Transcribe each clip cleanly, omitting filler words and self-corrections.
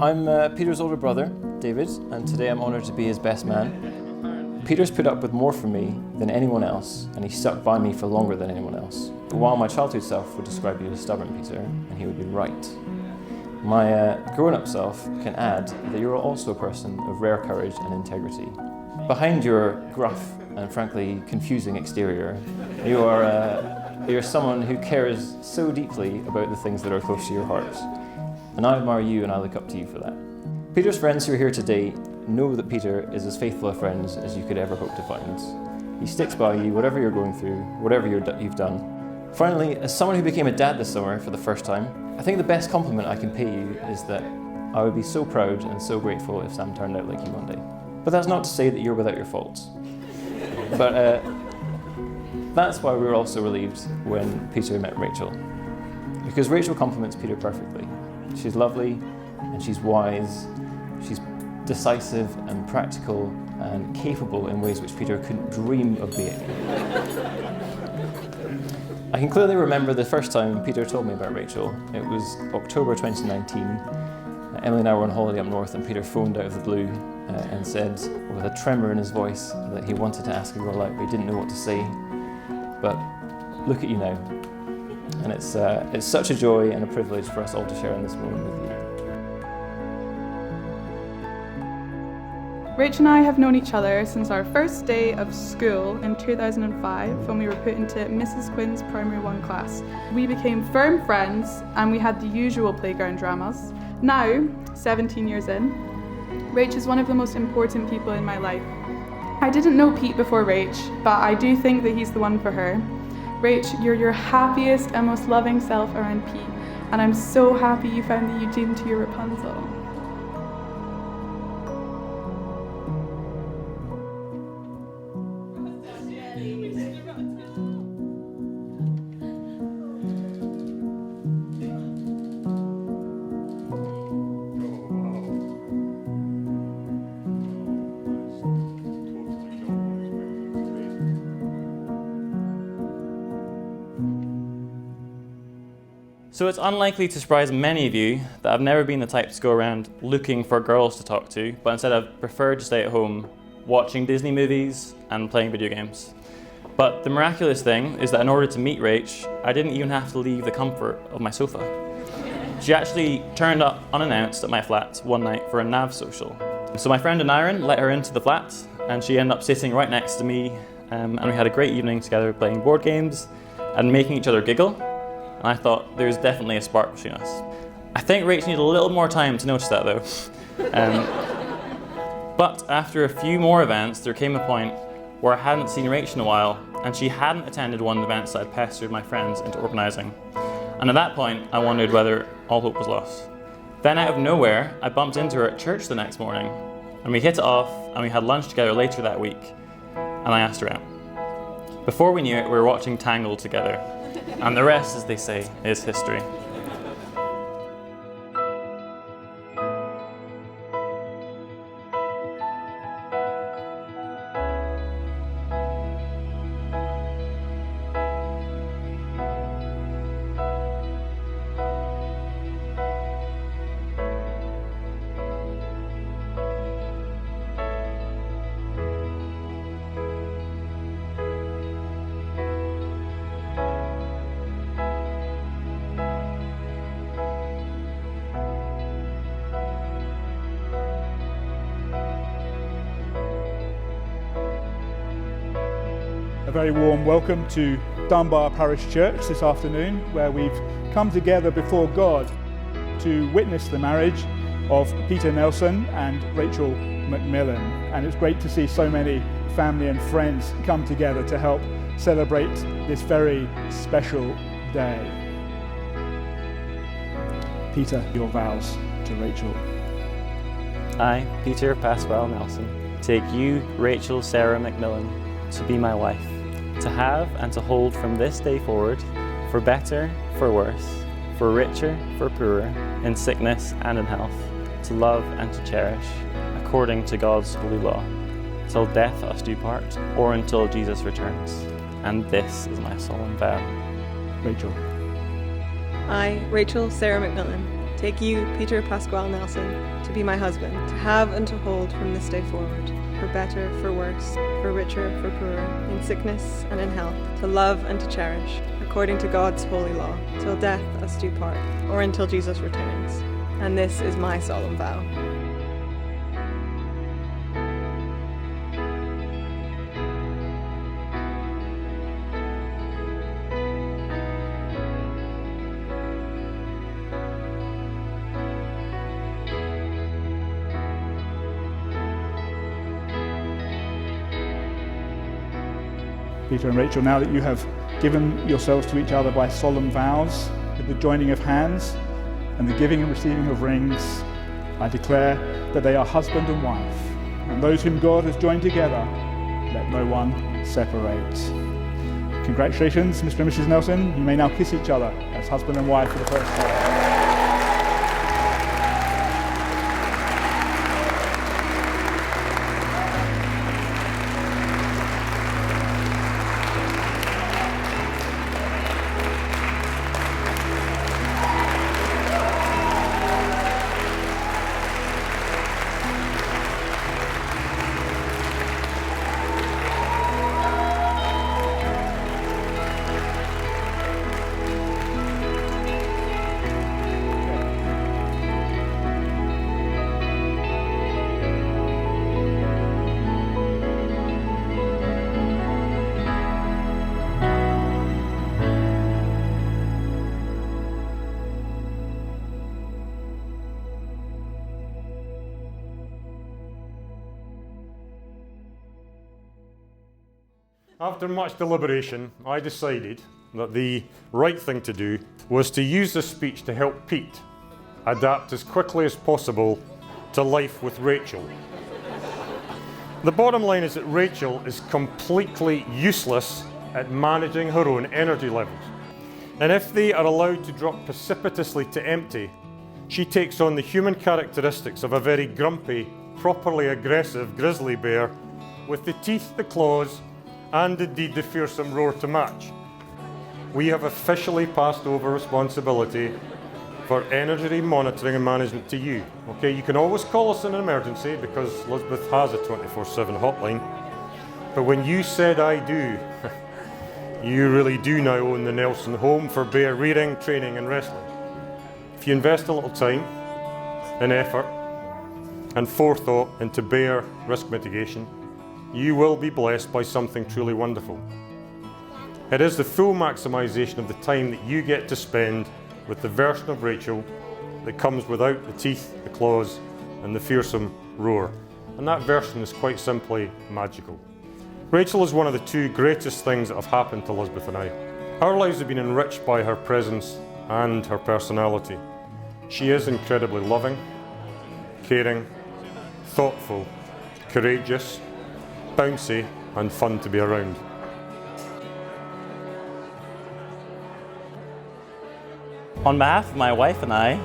I'm Peter's older brother, David, and today I'm honoured to be his best man. Peter's put up with more from me than anyone else, and he stuck by me for longer than anyone else. While my childhood self would describe you as stubborn, Peter, and he would be right. My grown-up self can add that you're also a person of rare courage and integrity. Behind your gruff and frankly confusing exterior, you're someone who cares so deeply about the things that are close to your heart. And I admire you and I look up to you for that. Peter's friends who are here today know that Peter is as faithful a friend as you could ever hope to find. He sticks by you, whatever you're going through, whatever you've done. Finally, as someone who became a dad this summer for the first time, I think the best compliment I can pay you is that I would be so proud and so grateful if Sam turned out like you one day. But that's not to say that you're without your faults. But that's why we were all so relieved when Peter met Rachel. Because Rachel complements Peter perfectly. She's lovely and she's wise, she's decisive and practical and capable in ways which Peter couldn't dream of being. I can clearly remember the first time Peter told me about Rachel. It was October 2019. Emily and I were on holiday up north and Peter phoned out of the blue and said with a tremor in his voice that he wanted to ask a girl out but he didn't know what to say. But look at you now. And it's such a joy and a privilege for us all to share in this moment with you. Rach and I have known each other since our first day of school in 2005 when we were put into Mrs. Quinn's Primary 1 class. We became firm friends and we had the usual playground dramas. Now, 17 years in, Rach is one of the most important people in my life. I didn't know Pete before Rach, but I do think that he's the one for her. Rach, you're your happiest and most loving self around Pete, and I'm so happy you found the Eugene to your Rapunzel. So it's unlikely to surprise many of you that I've never been the type to go around looking for girls to talk to, but instead I've preferred to stay at home watching Disney movies and playing video games. But the miraculous thing is that in order to meet Rach, I didn't even have to leave the comfort of my sofa. She actually turned up unannounced at my flat one night for a NAV social. So my friend Aaron let her into the flat and she ended up sitting right next to me and we had a great evening together playing board games and making each other giggle. And I thought there's definitely a spark between us. I think Rach needed a little more time to notice that though. But after a few more events, there came a point where I hadn't seen Rach in a while and she hadn't attended one of the events that I'd pestered my friends into organising. And at that point, I wondered whether all hope was lost. Then out of nowhere, I bumped into her at church the next morning and we hit it off and we had lunch together later that week and I asked her out. Before we knew it, we were watching Tangled together. And the rest, as they say, is history. A very warm welcome to Dunbar Parish Church this afternoon, where we've come together before God to witness the marriage of Peter Nelson and Rachel Macmillan. And it's great to see so many family and friends come together to help celebrate this very special day. Peter, your vows to Rachel. I, Peter Pasquale Nelson, take you, Rachel Sarah Macmillan, to be my wife, to have and to hold from this day forward, for better, for worse, for richer, for poorer, in sickness and in health, to love and to cherish, according to God's holy law, till death us do part, or until Jesus returns. And this is my solemn vow. Rachel. I, Rachel Sarah Macmillan, take you, Peter Pasquale Nelson, to be my husband, to have and to hold from this day forward, for better, for worse, for richer, for poorer, in sickness and in health, to love and to cherish, according to God's holy law, till death us do part, or until Jesus returns. And this is my solemn vow. Peter and Rachel, now that you have given yourselves to each other by solemn vows, with the joining of hands and the giving and receiving of rings, I declare that they are husband and wife, and those whom God has joined together, let no one separate. Congratulations, Mr. and Mrs. Nelson. You may now kiss each other as husband and wife for the first time. After much deliberation, I decided that the right thing to do was to use this speech to help Pete adapt as quickly as possible to life with Rachel. The bottom line is that Rachel is completely useless at managing her own energy levels. And if they are allowed to drop precipitously to empty, she takes on the human characteristics of a very grumpy, properly aggressive grizzly bear with the teeth, the claws, and indeed the fearsome roar to match. We have officially passed over responsibility for energy monitoring and management to you. Okay, you can always call us in an emergency because Elizabeth has a 24/7 hotline. But when you said I do, you really do now own the Nelson home for bear rearing, training and wrestling. If you invest a little time and effort and forethought into bear risk mitigation, you will be blessed by something truly wonderful. It is the full maximisation of the time that you get to spend with the version of Rachel that comes without the teeth, the claws and the fearsome roar. And that version is quite simply magical. Rachel is one of the two greatest things that have happened to Elizabeth and I. Our lives have been enriched by her presence and her personality. She is incredibly loving, caring, thoughtful, courageous, bouncy and fun to be around. On behalf of my wife and I'd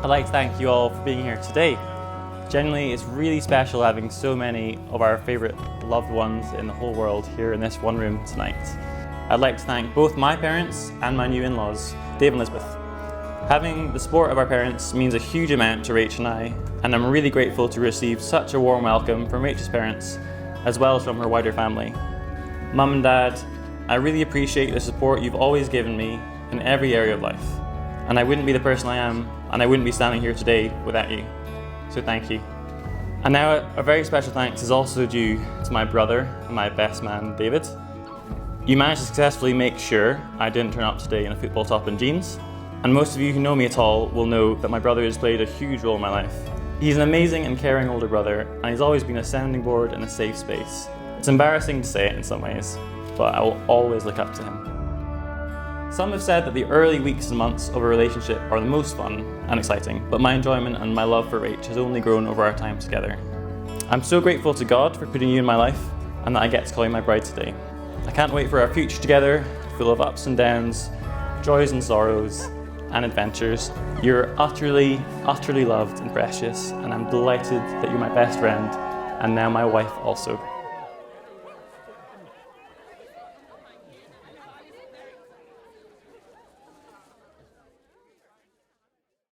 like to thank you all for being here today. Genuinely, it's really special having so many of our favourite loved ones in the whole world here in this one room tonight. I'd like to thank both my parents and my new in-laws, Dave and Elizabeth. Having the support of our parents means a huge amount to Rach and I, and I'm really grateful to receive such a warm welcome from Rachel's parents, as well as from her wider family. Mum and Dad, I really appreciate the support you've always given me in every area of life, and I wouldn't be the person I am, and I wouldn't be standing here today without you. So thank you. And now a very special thanks is also due to my brother and my best man, David. You managed to successfully make sure I didn't turn up today in a football top and jeans. And most of you who know me at all will know that my brother has played a huge role in my life. He's an amazing and caring older brother, and he's always been a sounding board and a safe space. It's embarrassing to say it in some ways, but I will always look up to him. Some have said that the early weeks and months of a relationship are the most fun and exciting, but my enjoyment and my love for Rach has only grown over our time together. I'm so grateful to God for putting you in my life, and that I get to call you my bride today. I can't wait for our future together, full of ups and downs, joys and sorrows, and adventures. You're utterly, utterly loved and precious, and I'm delighted that you're my best friend, and now my wife also.